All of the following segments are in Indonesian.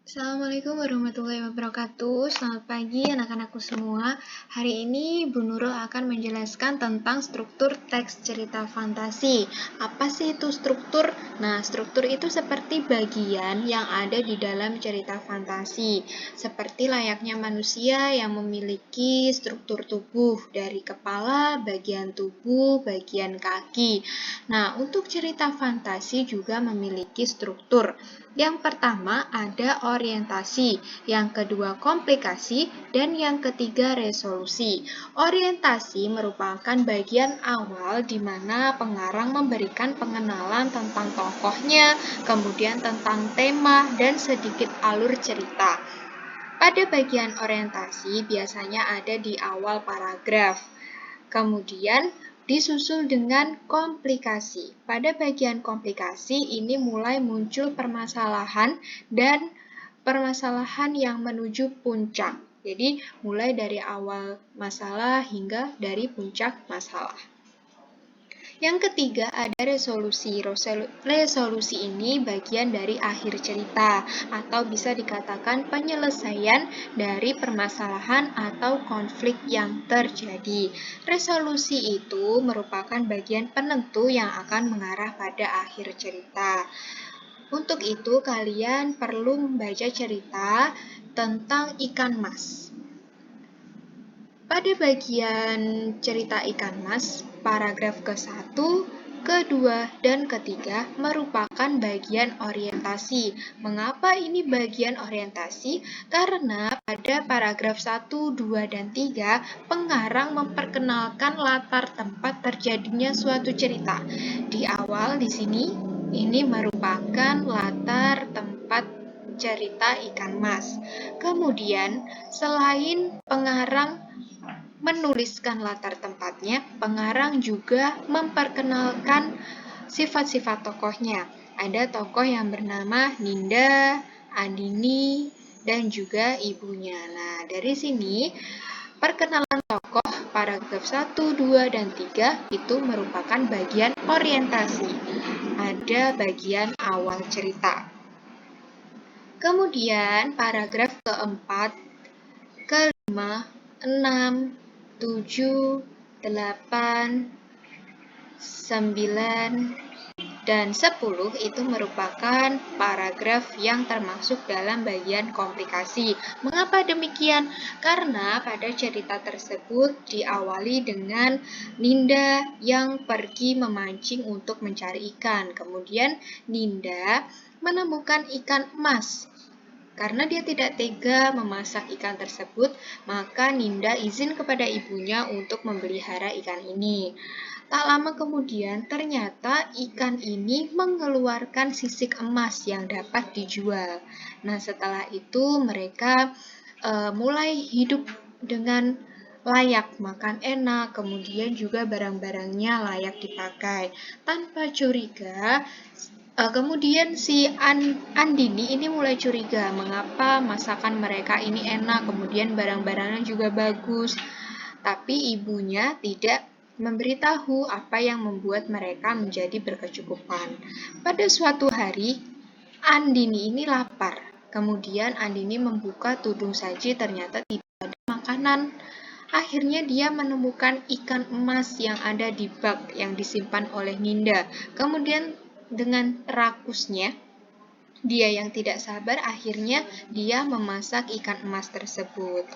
Assalamualaikum warahmatullahi wabarakatuh. Selamat pagi anak-anakku semua. Hari ini Bu Nurul akan menjelaskan tentang struktur teks cerita fantasi. Apa sih itu struktur? Nah, struktur itu seperti bagian yang ada di dalam cerita fantasi. Seperti layaknya manusia yang memiliki struktur tubuh dari kepala, bagian tubuh, bagian kaki. Nah, untuk cerita fantasi juga memiliki struktur. Yang pertama ada orientasi, yang kedua komplikasi, dan yang ketiga resolusi. Orientasi merupakan bagian awal di mana pengarang memberikan pengenalan tentang tokohnya, kemudian tentang tema, dan sedikit alur cerita. Pada bagian orientasi biasanya ada di awal paragraf. Kemudian disusul dengan komplikasi. Pada bagian komplikasi ini mulai muncul permasalahan dan permasalahan yang menuju puncak. Jadi mulai dari awal masalah hingga dari puncak masalah. Yang ketiga ada resolusi. Resolusi ini bagian dari akhir cerita atau bisa dikatakan penyelesaian dari permasalahan atau konflik yang terjadi. Resolusi itu merupakan bagian penentu yang akan mengarah pada akhir cerita. Untuk itu kalian perlu membaca cerita tentang ikan mas. Pada bagian cerita ikan mas, paragraf ke-1, ke-2, dan ke-3 merupakan bagian orientasi. Mengapa ini bagian orientasi? Karena pada paragraf 1, 2, dan 3, pengarang memperkenalkan latar tempat terjadinya suatu cerita. Di awal di sini, ini merupakan latar tempat cerita ikan mas. Kemudian, selain pengarang menuliskan latar tempatnya, pengarang juga memperkenalkan sifat-sifat tokohnya. Ada tokoh yang bernama Ninda, Andini, dan juga ibunya. Nah, dari sini perkenalan tokoh paragraf 1, 2, dan 3 itu merupakan bagian orientasi. Ada bagian awal cerita. Kemudian paragraf keempat, kelima, 6, 7, 8, 9, dan 10 itu merupakan paragraf yang termasuk dalam bagian komplikasi. Mengapa demikian? Karena pada cerita tersebut diawali dengan Ninda yang pergi memancing untuk mencari ikan. Kemudian Ninda menemukan ikan emas. Karena dia tidak tega memasak ikan tersebut, maka Ninda izin kepada ibunya untuk memelihara ikan ini. Tak lama kemudian, ternyata ikan ini mengeluarkan sisik emas yang dapat dijual. Nah, setelah itu mereka mulai hidup dengan layak, makan enak, kemudian juga barang-barangnya layak dipakai. Tanpa curiga, kemudian si Andini ini mulai curiga, mengapa masakan mereka ini enak, kemudian barang-barangnya juga bagus. Tapi ibunya tidak memberitahu apa yang membuat mereka menjadi berkecukupan. Pada suatu hari, Andini ini lapar. Kemudian Andini membuka tudung saji, ternyata tidak ada makanan. Akhirnya dia menemukan ikan emas yang ada di bak yang disimpan oleh Ninda. Kemudian dengan rakusnya, dia yang tidak sabar akhirnya dia memasak ikan emas tersebut.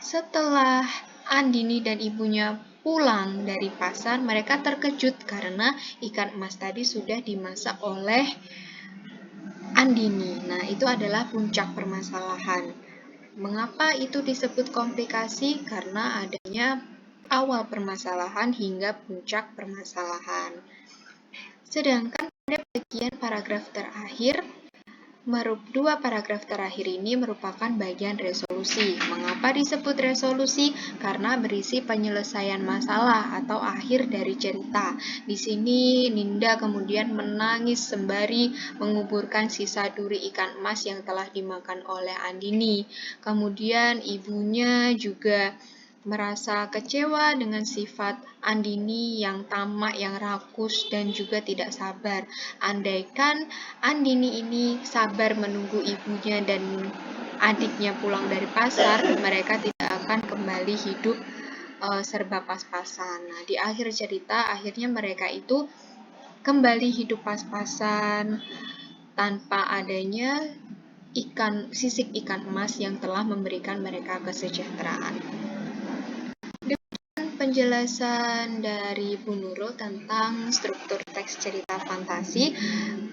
Setelah Andini dan ibunya pulang dari pasar, mereka terkejut karena ikan emas tadi sudah dimasak oleh Andini. Nah, itu adalah puncak permasalahan. Mengapa itu disebut komplikasi? Karena adanya awal permasalahan hingga puncak permasalahan. Sedangkan pada bagian paragraf terakhir, dua paragraf terakhir ini merupakan bagian resolusi. Mengapa disebut resolusi? Karena berisi penyelesaian masalah atau akhir dari cerita. Di sini Ninda kemudian menangis sembari menguburkan sisa duri ikan emas yang telah dimakan oleh Andini. Kemudian ibunya juga merasa kecewa dengan sifat Andini yang tamak, yang rakus, dan juga tidak sabar. Andaikan Andini ini sabar menunggu ibunya dan adiknya pulang dari pasar, mereka tidak akan kembali hidup serba pas-pasan. Nah, di akhir cerita, akhirnya mereka itu kembali hidup pas-pasan tanpa adanya sisik ikan emas yang telah memberikan mereka kesejahteraan. Demikian penjelasan dari Bu Nurul tentang struktur teks cerita fantasi.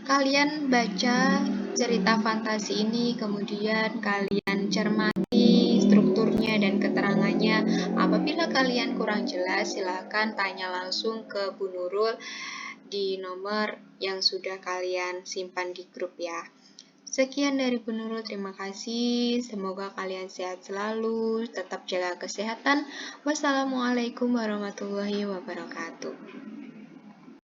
Kalian baca cerita fantasi ini, kemudian kalian cermati strukturnya dan keterangannya. Apabila kalian kurang jelas, silakan tanya langsung ke Bu Nurul di nomor yang sudah kalian simpan di grup ya. Sekian dari Bu Nurul, terima kasih. Semoga kalian sehat selalu, tetap jaga kesehatan. Wassalamualaikum warahmatullahi wabarakatuh.